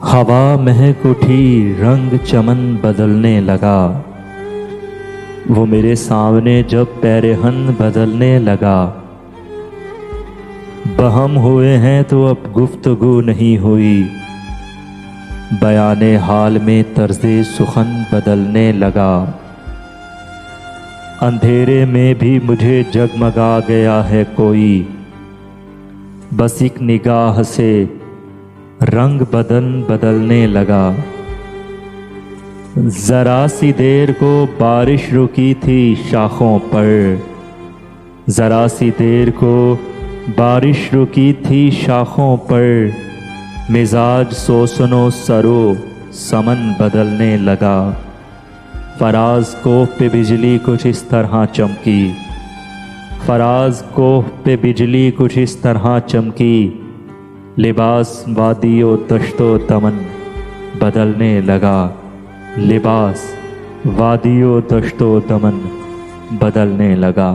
हवा महक उठी, रंग चमन बदलने लगा। वो मेरे सामने जब पैरहन बदलने लगा। बहम हुए हैं तो अब गुफ्तगू नहीं हुई, बयाने हाल में तर्ज़े सुखन बदलने लगा। अंधेरे में भी मुझे जगमगा गया है कोई, बस एक निगाह से रंग बदन बदलने लगा। जरा सी देर को बारिश रुकी थी शाखों पर, जरा सी देर को बारिश रुकी थी शाखों पर। मिजाज सोसनो सरो समन बदलने लगा। फराज कोह पे बिजली कुछ इस तरह चमकी, फराज कोह पे बिजली कुछ इस तरह चमकी। लिबास वादियो दश्तो दमन बदलने लगा। लिबास वादियो दश्तो दमन बदलने लगा।